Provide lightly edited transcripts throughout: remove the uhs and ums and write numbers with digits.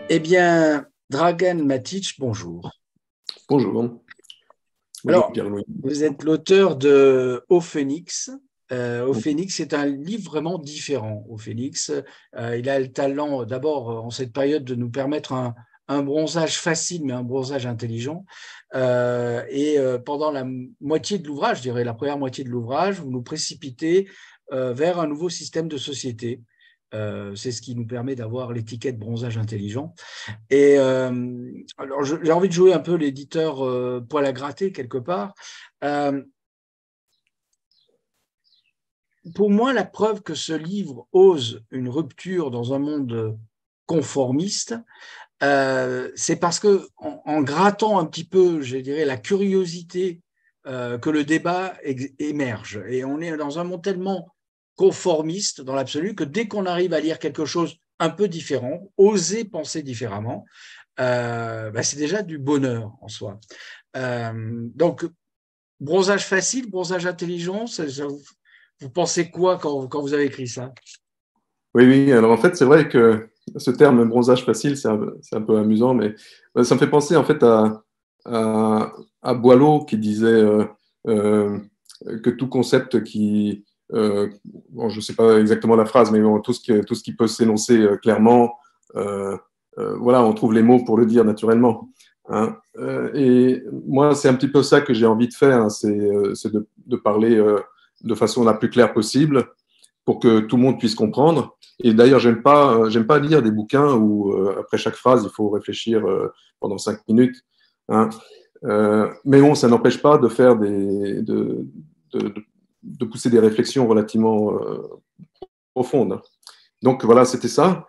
Eh bien, Dragan Matic, bonjour. Bonjour. Bonjour Alors, Pierre-Louis. vous êtes l'auteur de Au Phénix. Au Phénix, c'est un livre vraiment différent. Au Phénix, il a le talent, d'abord, en cette période, de nous permettre un bronzage facile, mais un bronzage intelligent. Pendant la moitié de l'ouvrage, je dirais la première moitié de l'ouvrage, vous nous précipitez vers un nouveau système de société. C'est ce qui nous permet d'avoir l'étiquette bronzage intelligent. Alors, j'ai envie de jouer un peu l'éditeur poil à gratter quelque part. Euh, pour moi, la preuve que ce livre ose une rupture dans un monde conformiste, c'est parce que en grattant un petit peu, je dirais, la curiosité, que le débat émerge. Et on est dans un monde tellement conformiste dans l'absolu que dès qu'on arrive à lire quelque chose un peu différent, oser penser différemment, c'est déjà du bonheur en soi. Donc, bronzage facile, bronzage intelligent, vous pensez quoi quand vous avez écrit ça? Oui, oui, alors en fait, c'est vrai que ce terme bronzage facile, c'est un peu amusant, mais ça me fait penser en fait à Boileau qui disait euh, que tout concept bon, je ne sais pas exactement la phrase, mais bon, tout ce qui peut s'énoncer clairement, voilà, on trouve les mots pour le dire naturellement. Hein. Et moi, c'est un petit peu ça que j'ai envie de faire, hein, c'est de parler de façon la plus claire possible pour que tout le monde puisse comprendre. Et d'ailleurs, j'aime pas lire des bouquins où après chaque phrase, il faut réfléchir pendant 5 minutes. Hein. Mais bon, ça n'empêche pas de faire de, de pousser des réflexions relativement profondes. Donc voilà, c'était ça.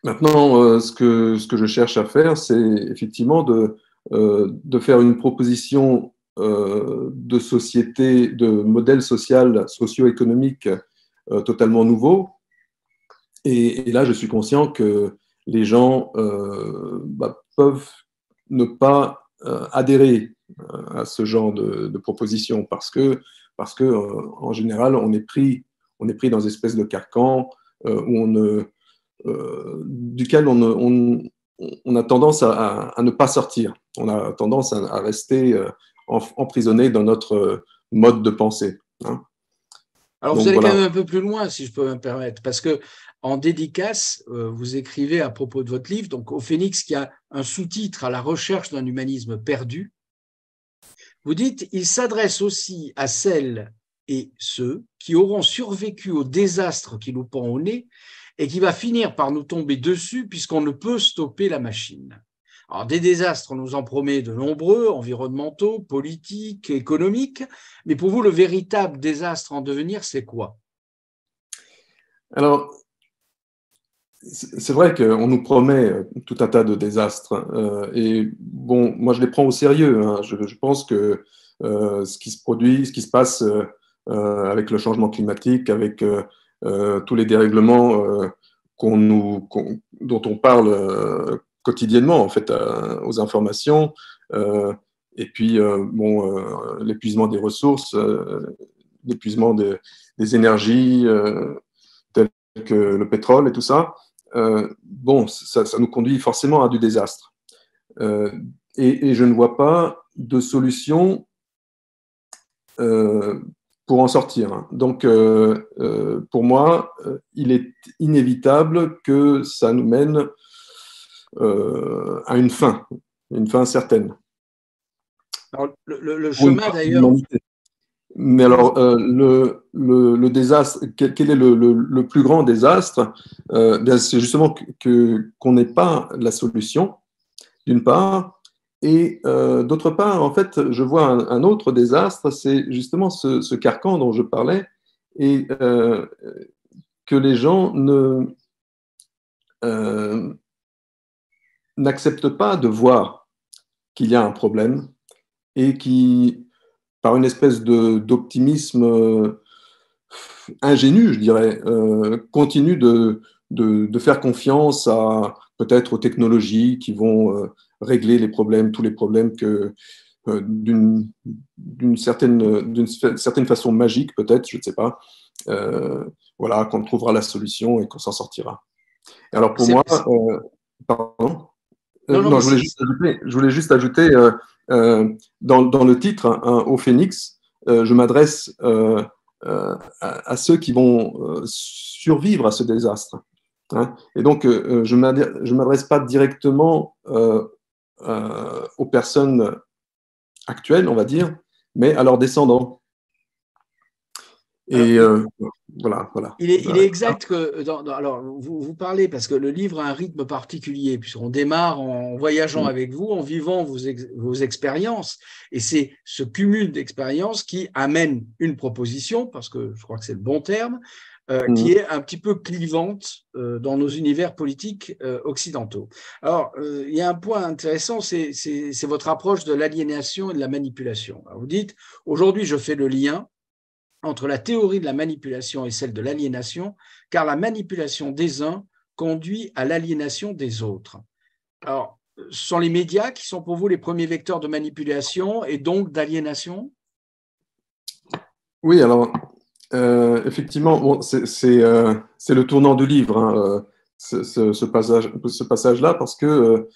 Maintenant, ce que je cherche à faire, c'est effectivement de faire une proposition de société, de modèle social, socio-économique totalement nouveau. Et là, je suis conscient que les gens peuvent ne pas adhérer à ce genre de proposition parce que en général, on est pris dans une espèce de carcan où duquel on a tendance à ne pas sortir. On a tendance à rester emprisonné dans notre mode de pensée. Hein. Alors, vous Donc allez quand voilà. même un peu plus loin, si je peux me permettre, parce que en dédicace, vous écrivez à propos de votre livre, donc au Phénix, qui a un sous-titre à la recherche d'un humanisme perdu. Vous dites, il s'adresse aussi à celles et ceux qui auront survécu au désastre qui nous pend au nez et qui va finir par nous tomber dessus puisqu'on ne peut stopper la machine. Alors, des désastres, on nous en promet de nombreux, environnementaux, politiques, économiques, mais pour vous, le véritable désastre en devenir, c'est quoi? Alors, c'est vrai qu'on nous promet tout un tas de désastres. Et bon, moi, je les prends au sérieux. Hein. Je pense que ce qui se produit, ce qui se passe avec le changement climatique, avec tous les dérèglements dont on parle quotidiennement, en fait, aux informations, euh, et puis, bon, l'épuisement des ressources, l'épuisement des énergies, telles que le pétrole et tout ça, bon, ça nous conduit forcément à du désastre. Euh, et je ne vois pas de solution euh, pour en sortir. Hein. Donc, pour moi, il est inévitable que ça nous mène à une fin certaine. Alors, le Pour une chemin, partie de d'ailleurs, l'humanité. Mais oui, alors, le désastre, quel est le plus grand désastre bien, c'est justement qu'on n'ait pas la solution, d'une part, et d'autre part, en fait, je vois un autre désastre, c'est justement ce carcan dont je parlais, et que les gens euh, n'acceptent pas de voir qu'il y a un problème et qui, par une espèce d'optimisme ingénu, je dirais, continue de faire confiance à peut-être aux technologies qui vont régler les problèmes, tous les problèmes que d'une certaine façon magique, peut-être, je ne sais pas. Euh, voilà, qu'on trouvera la solution et qu'on s'en sortira. Alors pour moi, pardon. Non, non, Non, mais je voulais juste ajouter dans le titre, hein, au Phénix, je m'adresse à ceux qui vont survivre à ce désastre. Hein. Et donc, je ne m'adresse pas directement aux personnes actuelles, on va dire, mais à leurs descendants. Et voilà. Il est exact que, alors, vous parlez, parce que le livre a un rythme particulier, puisqu'on démarre en voyageant avec vous, en vivant vos expériences, et c'est ce cumul d'expériences qui amène une proposition, parce que je crois que c'est le bon terme, qui est un petit peu clivante dans nos univers politiques occidentaux. Alors, il y a un point intéressant, c'est votre approche de l'aliénation et de la manipulation. Alors, vous dites, aujourd'hui, je fais le lien entre la théorie de la manipulation et celle de l'aliénation, car la manipulation des uns conduit à l'aliénation des autres. Alors, ce sont les médias qui sont pour vous les premiers vecteurs de manipulation et donc d'aliénation? Oui, alors, effectivement, bon, c'est le tournant du livre, hein, ce passage-là, parce que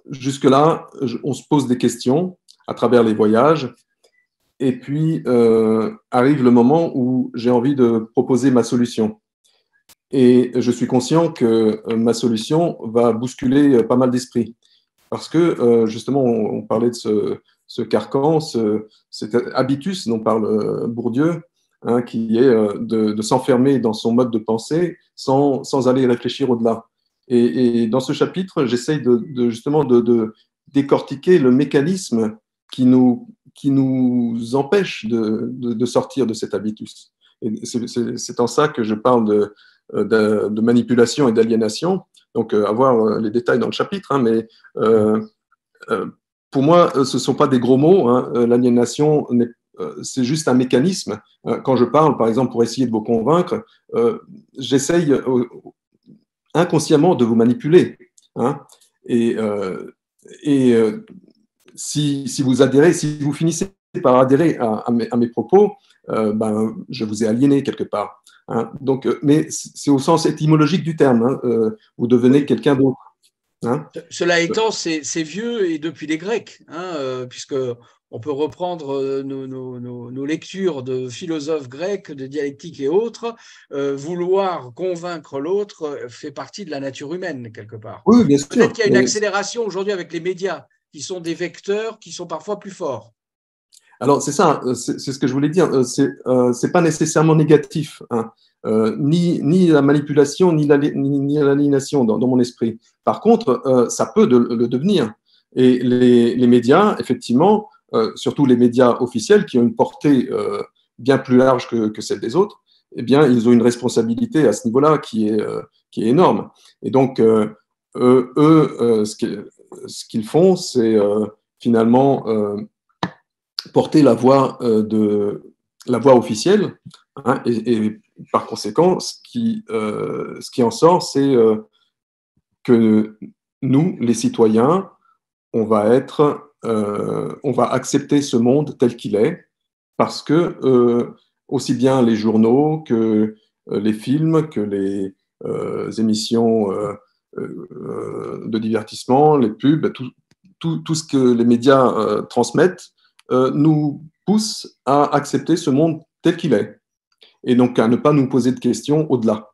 jusque-là, on se pose des questions à travers les voyages. Et puis arrive le moment où j'ai envie de proposer ma solution. Et je suis conscient que ma solution va bousculer pas mal d'esprits. Parce que justement, on parlait de ce carcan, cet habitus dont parle Bourdieu, hein, qui est de s'enfermer dans son mode de pensée sans aller réfléchir au-delà. Et dans ce chapitre, j'essaye justement de décortiquer le mécanisme qui nous empêche de sortir de cet habitus. Et c'est en ça que je parle de manipulation et d'aliénation. Donc, avoir les détails dans le chapitre, hein, mais pour moi, ce ne sont pas des gros mots. Hein. L'aliénation, c'est juste un mécanisme. Quand je parle, par exemple, pour essayer de vous convaincre, j'essaye inconsciemment de vous manipuler. Hein. Et si vous adhérez, si vous finissez par adhérer à mes propos, ben, je vous ai aliéné quelque part. Hein. Donc, mais c'est au sens étymologique du terme. Hein. Vous devenez quelqu'un d'autre. Hein. Cela étant, c'est vieux et depuis les Grecs, hein, puisque on peut reprendre nos lectures de philosophes grecs, de dialectique et autres. Vouloir convaincre l'autre fait partie de la nature humaine, quelque part. Oui, bien sûr. Peut-être qu'il y a une accélération aujourd'hui avec les médias, qui sont des vecteurs qui sont parfois plus forts. Alors, c'est ça, c'est ce que je voulais dire. C'est pas nécessairement négatif, hein. Ni la manipulation, ni l'aliénation dans mon esprit. Par contre, ça peut le devenir. Et les médias, effectivement, surtout les médias officiels qui ont une portée bien plus large que celle des autres, eh bien, ils ont une responsabilité à ce niveau-là qui est énorme. Et donc, ce qu'ils font, c'est finalement porter la voix officielle, hein, et par conséquent, ce qui en sort, c'est que nous, les citoyens, on va accepter ce monde tel qu'il est, parce que aussi bien les journaux que les films, que les émissions de divertissement, les pubs, tout ce que les médias transmettent, nous pousse à accepter ce monde tel qu'il est, et donc à ne pas nous poser de questions au-delà.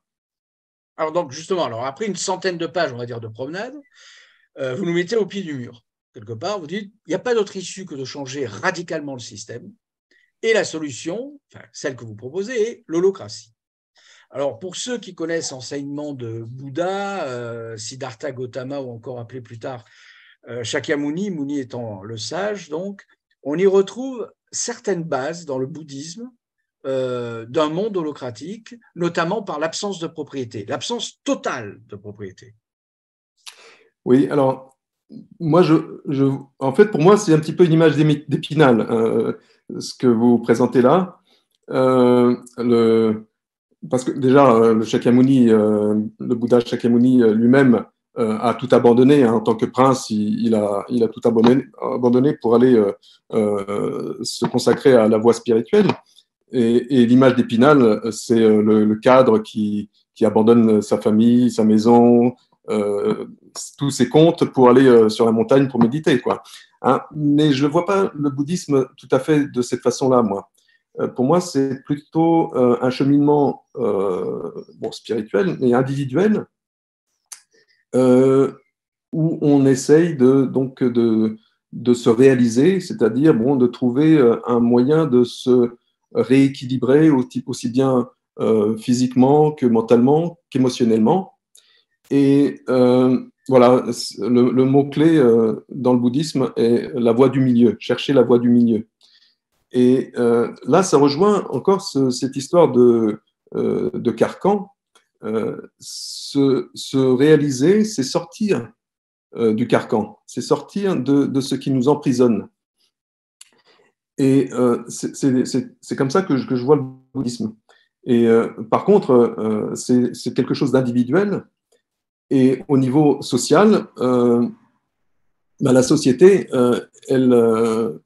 Alors donc justement, après une centaine de pages, on va dire, de promenade, vous nous mettez au pied du mur. Quelque part, vous dites, il n'y a pas d'autre issue que de changer radicalement le système, et la solution, enfin, celle que vous proposez, est l'holocratie. Alors, pour ceux qui connaissent l'enseignement de Bouddha, Siddhartha Gautama, ou encore appelé plus tard Shakyamuni, Muni étant le sage, donc, on y retrouve certaines bases dans le bouddhisme d'un monde holocratique, notamment par l'absence de propriété, l'absence totale de propriété. Oui, alors, moi, en fait, pour moi, c'est un petit peu une image d'Épinal, ce que vous présentez là. Parce que déjà, le Shakyamuni, le Bouddha Shakyamuni lui-même a tout abandonné, hein, en tant que prince. Il a tout abandonné pour aller se consacrer à la voie spirituelle. Et l'image d'Épinal, c'est le cadre qui qui abandonne sa famille, sa maison, tous ses comptes pour aller sur la montagne pour méditer, quoi. Hein, mais je ne vois pas le bouddhisme tout à fait de cette façon-là, moi. Pour moi, c'est plutôt un cheminement spirituel, mais individuel, où on essaye de se réaliser, c'est-à-dire de trouver un moyen de se rééquilibrer aussi bien physiquement que mentalement, qu'émotionnellement. Et voilà, le mot-clé dans le bouddhisme est la voie du milieu, chercher la voie du milieu. Et là, ça rejoint encore cette histoire de carcan. Se réaliser, c'est sortir du carcan, c'est sortir de ce qui nous emprisonne. Et c'est comme ça que je vois le bouddhisme. Et par contre, c'est quelque chose d'individuel. Et au niveau social, la société, elle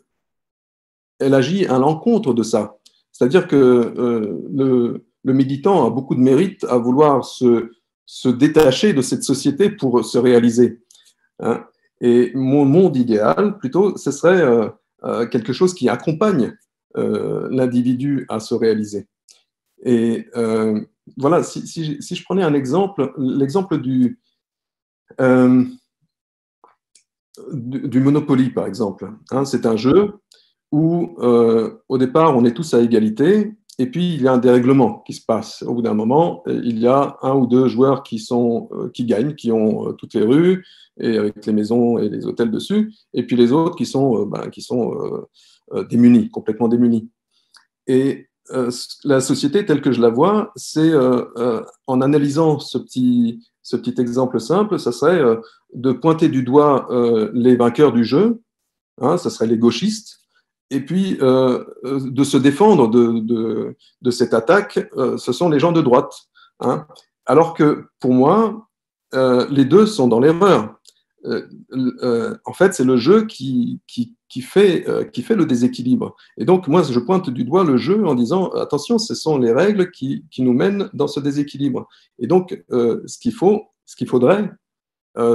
agit à l'encontre de ça. C'est-à-dire que le méditant a beaucoup de mérite à vouloir se détacher de cette société pour se réaliser. Hein. Et mon monde idéal, plutôt, ce serait quelque chose qui accompagne l'individu à se réaliser. Et voilà, si je prenais un exemple, l'exemple du Monopoly, par exemple. Hein, c'est un jeu où, au départ, on est tous à égalité, et puis il y a un dérèglement qui se passe. Au bout d'un moment, il y a un ou deux joueurs qui gagnent, qui ont toutes les rues, et avec les maisons et les hôtels dessus, et puis les autres qui sont démunis, complètement démunis. Et la société telle que je la vois, c'est en analysant ce petit exemple simple, ça serait de pointer du doigt les vainqueurs du jeu, hein, ça serait les gauchistes, et puis de se défendre de cette attaque, ce sont les gens de droite. Hein. Alors que pour moi, les deux sont dans l'erreur. En fait, c'est le jeu qui fait le déséquilibre. Et donc, moi, je pointe du doigt le jeu en disant, attention, ce sont les règles qui nous mènent dans ce déséquilibre. Et donc, ce qu'il faudrait,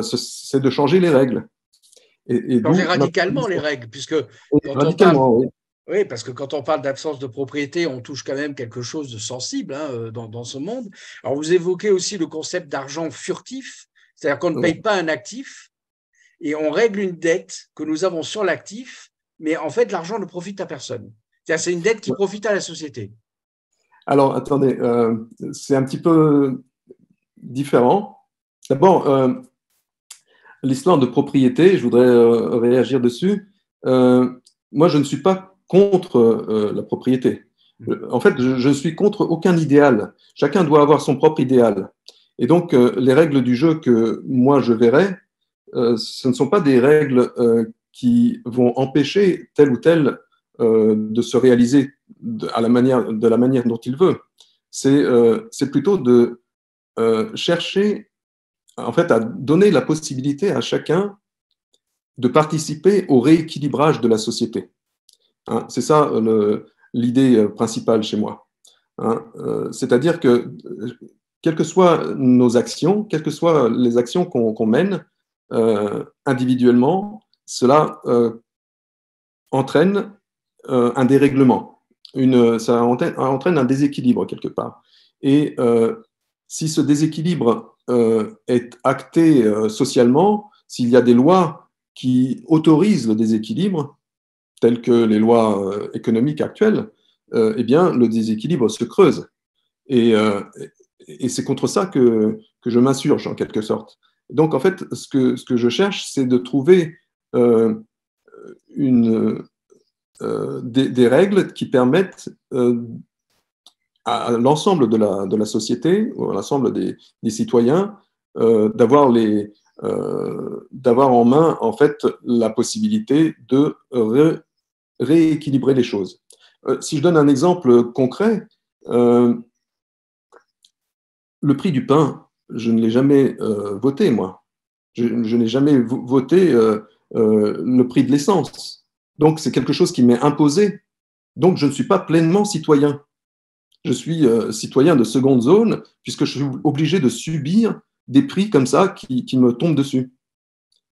c'est de changer les règles. Changer radicalement les règles, puisque parce que quand on parle d'absence de propriété, on touche quand même quelque chose de sensible dans ce monde. Alors, vous évoquez aussi le concept d'argent furtif, c'est-à-dire qu'on ne paye pas un actif, et on règle une dette que nous avons sur l'actif, mais en fait, l'argent ne profite à personne. C'est une dette qui profite à la société. Alors, attendez, c'est un petit peu différent. D'abord, l'histoire de propriété, je voudrais réagir dessus. Moi, je ne suis pas contre la propriété. En fait, je suis contre aucun idéal. Chacun doit avoir son propre idéal. Et donc, les règles du jeu que moi, je verrais, ce ne sont pas des règles qui vont empêcher tel ou tel de se réaliser de la manière dont il veut. C'est plutôt de chercher, en fait, à donner la possibilité à chacun de participer au rééquilibrage de la société. Hein, c'est ça l'idée principale chez moi. Hein, c'est-à-dire que, quelles que soient nos actions, quelles que soient les actions qu'on mène, individuellement, cela entraîne un dérèglement, ça entraîne un déséquilibre quelque part. Et si ce déséquilibre est acté socialement, s'il y a des lois qui autorisent le déséquilibre, telles que les lois économiques actuelles, eh bien, le déséquilibre se creuse. Et c'est contre ça que je m'insurge, en quelque sorte. Donc, en fait, ce que je cherche, c'est de trouver des règles qui permettent à l'ensemble de la société, à l'ensemble des citoyens, d'avoir en main, en fait, la possibilité de rééquilibrer les choses. Si je donne un exemple concret, le prix du pain, je ne l'ai jamais voté, moi. Je n'ai jamais voté le prix de l'essence. Donc, c'est quelque chose qui m'est imposé. Donc, je ne suis pas pleinement citoyen. je suis citoyen de seconde zone, puisque je suis obligé de subir des prix comme ça qui me tombent dessus.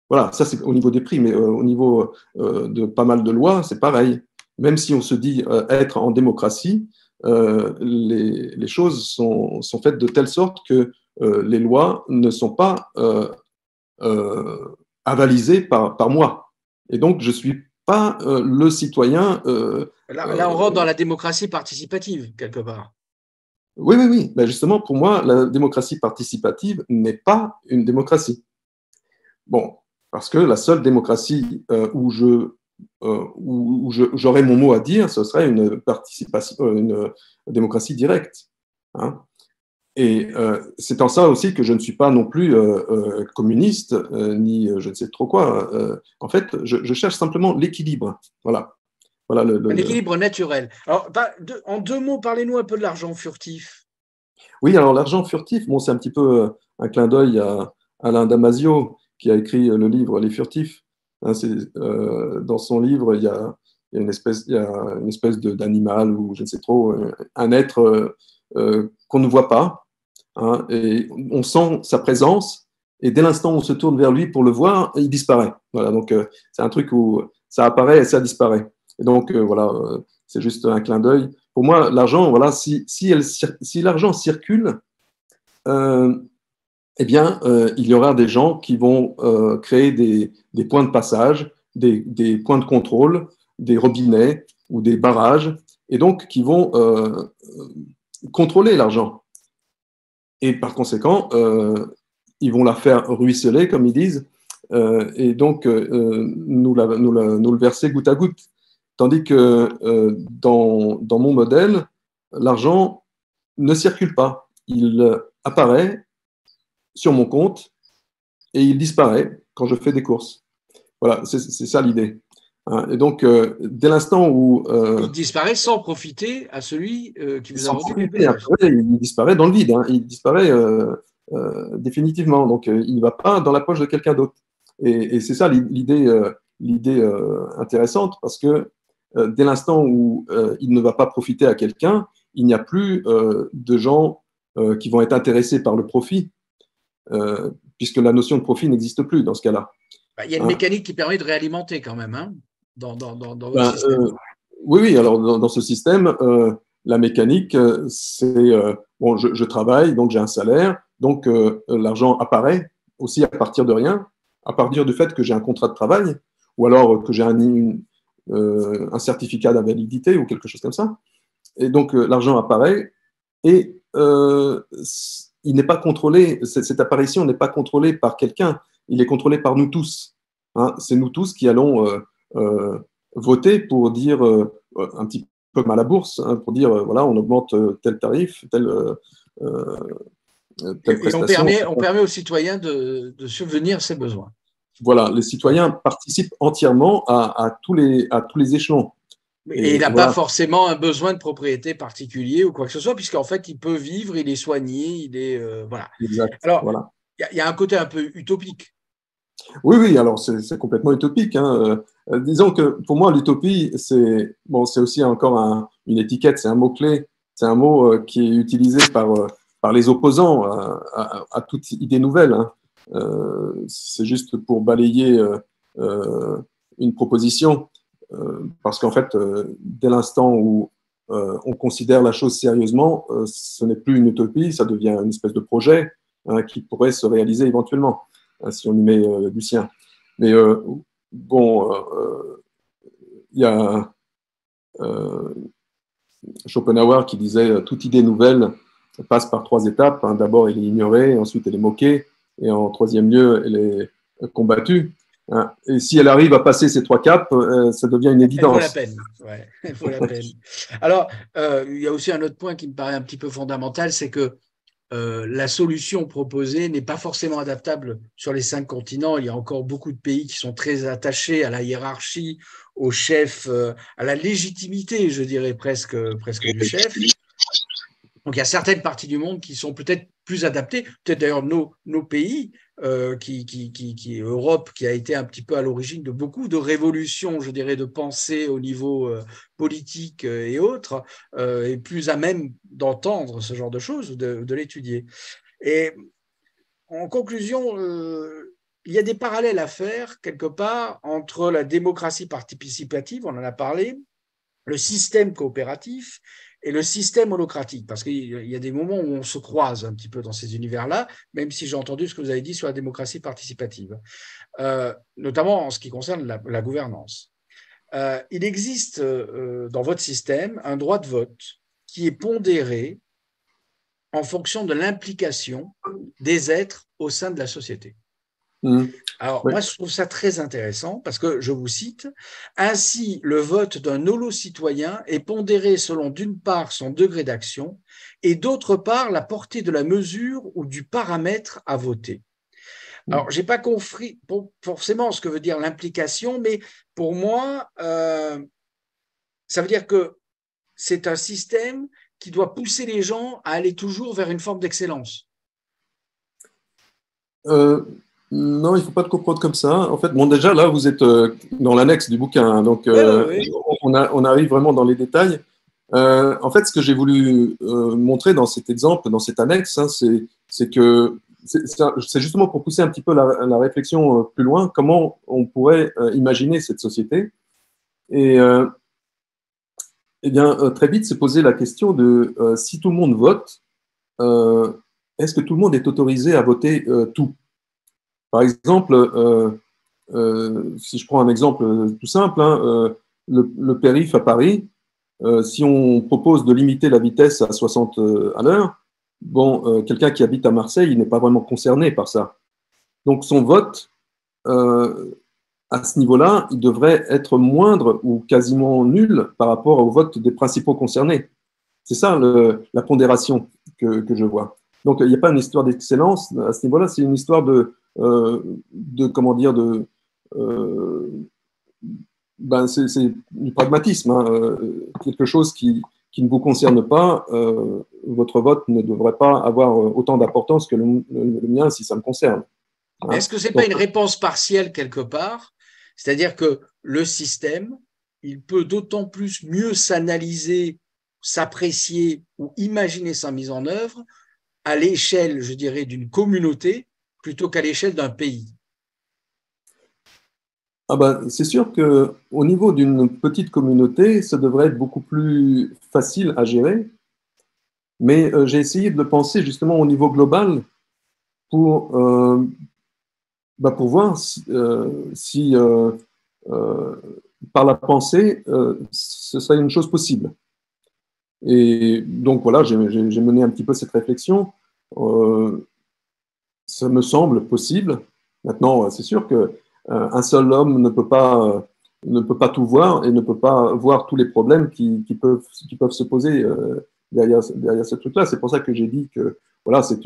Voilà, ça c'est au niveau des prix, mais au niveau de pas mal de lois, c'est pareil. Même si on se dit être en démocratie, les choses sont faites de telle sorte que les lois ne sont pas avalisées par moi. Et donc, je ne suis pas le citoyen. Là, on rentre dans la démocratie participative, quelque part. Oui, oui, oui. Ben justement, pour moi, la démocratie participative n'est pas une démocratie. Bon, parce que la seule démocratie où j'aurais mon mot à dire, ce serait une participation, une démocratie directe. Hein. Et c'est en ça aussi que je ne suis pas non plus communiste, ni je ne sais trop quoi. En fait, je cherche simplement l'équilibre. Voilà. Voilà un équilibre naturel. Alors, en 2 mots, parlez-nous un peu de l'argent furtif. Oui, alors l'argent furtif, bon, c'est un petit peu un clin d'œil à Alain Damasio, qui a écrit le livre Les Furtifs. Hein, dans son livre, il y a une espèce d'animal, ou je ne sais trop, un être qu'on ne voit pas, hein, et on sent sa présence, et dès l'instant où on se tourne vers lui pour le voir, il disparaît. Voilà, donc c'est un truc où ça apparaît et ça disparaît. Et donc voilà, c'est juste un clin d'œil. Pour moi, l'argent, voilà, si l'argent circule, eh bien, il y aura des gens qui vont créer des points de passage, des points de contrôle, des robinets ou des barrages, et donc qui vont contrôler l'argent. Et par conséquent, ils vont la faire ruisseler, comme ils disent, et donc nous le verser goutte à goutte. Tandis que dans mon modèle, l'argent ne circule pas. Il apparaît sur mon compte et il disparaît quand je fais des courses. Voilà, c'est ça l'idée. Hein. Et donc, dès l'instant où… il disparaît sans profiter à celui qui vous a vendu quelque chose. Après, il disparaît dans le vide. Hein. Il disparaît définitivement. Donc, il ne va pas dans la poche de quelqu'un d'autre. Et c'est ça l'idée intéressante, parce que dès l'instant où il ne va pas profiter à quelqu'un, il n'y a plus de gens qui vont être intéressés par le profit, puisque la notion de profit n'existe plus dans ce cas-là. Il y a une mécanique qui permet de réalimenter quand même, hein, dans votre système. Oui, oui, alors dans ce système, la mécanique, c'est bon, je travaille, donc j'ai un salaire, donc l'argent apparaît aussi à partir de rien, à partir du fait que j'ai un contrat de travail, ou alors que j'ai un certificat d'invalidité ou quelque chose comme ça. Et donc l'argent apparaît et il n'est pas contrôlé, cette apparition n'est pas contrôlée par quelqu'un, il est contrôlé par nous tous. Hein. C'est nous tous qui allons voter pour dire, un petit peu comme à la bourse, hein, pour dire, voilà, on augmente tel tarif, telle prestation. Et on permet aux citoyens de subvenir ses besoins. Voilà, les citoyens participent entièrement à tous les échelons. Et il n'a pas forcément un besoin de propriété particulier ou quoi que ce soit, puisqu'en fait, il peut vivre, il est soigné, il est… voilà. Exact. Alors, voilà. Il y a un côté un peu utopique. Oui, oui, alors c'est complètement utopique. Hein. Disons que pour moi, l'utopie, c'est aussi encore une étiquette, c'est un mot-clé, c'est un mot qui est utilisé par les opposants à toute idée nouvelle. Hein. C'est juste pour balayer une proposition, parce qu'en fait, dès l'instant où on considère la chose sérieusement, ce n'est plus une utopie, ça devient une espèce de projet qui pourrait se réaliser éventuellement, si on y met du sien. Mais bon, il y a Schopenhauer qui disait toute idée nouvelle passe par 3 étapes. Hein. D'abord, elle est ignorée, ensuite, elle est moquée, et en troisième lieu, elle est combattue. Hein. Et si elle arrive à passer ces 3 caps, ça devient une évidence. Elle vaut la peine. Ouais, elle vaut la peine. Alors, il y a aussi un autre point qui me paraît un petit peu fondamental, c'est que la solution proposée n'est pas forcément adaptable sur les 5 continents. Il y a encore beaucoup de pays qui sont très attachés à la hiérarchie, au chef, à la légitimité, je dirais presque du chef. Donc, il y a certaines parties du monde qui sont peut-être plus adapté. Peut-être d'ailleurs nos pays, Europe, qui a été un petit peu à l'origine de beaucoup de révolutions, je dirais, de pensée au niveau politique et autres, est plus à même d'entendre ce genre de choses, de l'étudier. Et en conclusion, il y a des parallèles à faire quelque part entre la démocratie participative, on en a parlé, le système coopératif et le système holocratique, parce qu'il y a des moments où on se croise un petit peu dans ces univers-là, même si j'ai entendu ce que vous avez dit sur la démocratie participative, notamment en ce qui concerne la gouvernance. Il existe dans votre système un droit de vote qui est pondéré en fonction de l'implication des êtres au sein de la société. Alors, Oui. moi, je trouve ça très intéressant parce que, je vous cite, ainsi, le vote d'un holo-citoyen est pondéré selon d'une part son degré d'action et d'autre part la portée de la mesure ou du paramètre à voter. Alors, je n'ai pas compris forcément ce que veut dire l'implication, mais pour moi, ça veut dire que c'est un système qui doit pousser les gens à aller toujours vers une forme d'excellence. Non, il ne faut pas le comprendre comme ça. En fait, bon, déjà, là, vous êtes dans l'annexe du bouquin, hein, donc Oui. on arrive vraiment dans les détails. En fait, ce que j'ai voulu montrer dans cet exemple, dans cette annexe, hein, c'est que c'est justement pour pousser un petit peu la réflexion plus loin, comment on pourrait imaginer cette société. Et eh bien, très vite, se poser la question de si tout le monde vote, est-ce que tout le monde est autorisé à voter tout? Par exemple, si je prends un exemple tout simple, hein, le périph' à Paris, si on propose de limiter la vitesse à 60 à l'heure, bon, quelqu'un qui habite à Marseille, il n'est pas vraiment concerné par ça. Donc son vote, à ce niveau-là, il devrait être moindre ou quasiment nul par rapport au vote des principaux concernés. C'est ça la pondération que je vois. Donc il n'y a pas une histoire d'excellence à ce niveau-là, c'est une histoire comment dire, c'est du pragmatisme, hein, quelque chose qui ne vous concerne pas, votre vote ne devrait pas avoir autant d'importance que le mien si ça me concerne. Hein. Est-ce que ce n'est pas une réponse partielle quelque part? C'est-à-dire que le système, il peut d'autant plus mieux s'analyser, s'apprécier ou imaginer sa mise en œuvre à l'échelle, je dirais, d'une communauté plutôt qu'à l'échelle d'un pays. Ah ben, c'est sûr qu'au niveau d'une petite communauté, ça devrait être beaucoup plus facile à gérer. Mais j'ai essayé de le penser justement au niveau global pour, pour voir si par la pensée, ce serait une chose possible. Et donc voilà, j'ai mené un petit peu cette réflexion. Ça me semble possible. Maintenant, c'est sûr que un seul homme ne peut pas tout voir et ne peut pas voir tous les problèmes qui peuvent se poser derrière ce truc-là. C'est pour ça que j'ai dit que voilà, c'est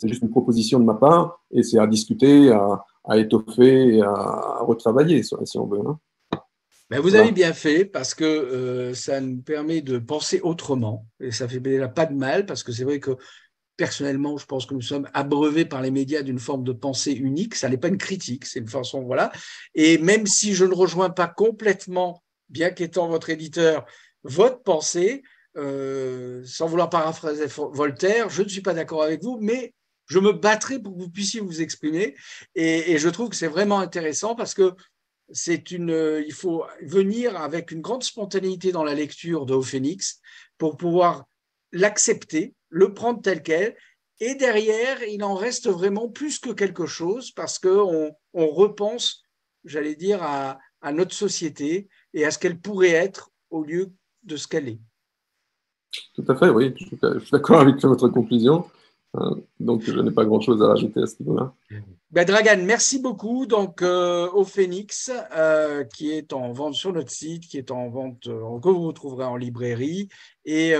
juste une proposition de ma part et c'est à discuter, à étoffer et à retravailler si on veut. Hein. Ben vous avez bien fait parce que ça nous permet de penser autrement et ça fait pas de mal parce que c'est vrai que personnellement, je pense que nous sommes abreuvés par les médias d'une forme de pensée unique. Ça n'est pas une critique, c'est une façon, voilà. Et même si je ne rejoins pas complètement, bien qu'étant votre éditeur, votre pensée, sans vouloir paraphraser Voltaire, je ne suis pas d'accord avec vous, mais je me battrai pour que vous puissiez vous exprimer. Et je trouve que c'est vraiment intéressant parce que il faut venir avec une grande spontanéité dans la lecture de Au Phénix pour pouvoir l'accepter, le prendre tel quel, et derrière, il en reste vraiment plus que quelque chose parce qu'on repense, j'allais dire, à notre société et à ce qu'elle pourrait être au lieu de ce qu'elle est. Tout à fait, oui, je suis d'accord avec votre conclusion. Donc, je n'ai pas grand-chose à rajouter à ce niveau-là. Ben, Dragan, merci beaucoup. Donc, Au Phénix, qui est en vente sur notre site, qui est en vente, que vous retrouverez en librairie, et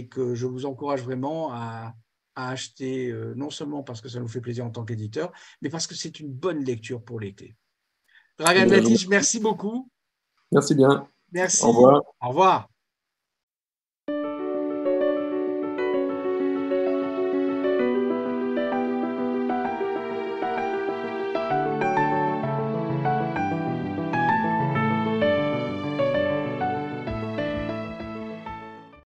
que je vous encourage vraiment à acheter, non seulement parce que ça nous fait plaisir en tant qu'éditeur, mais parce que c'est une bonne lecture pour l'été. Dragan Matic, merci beaucoup. Merci bien. Merci. Au revoir. Au revoir.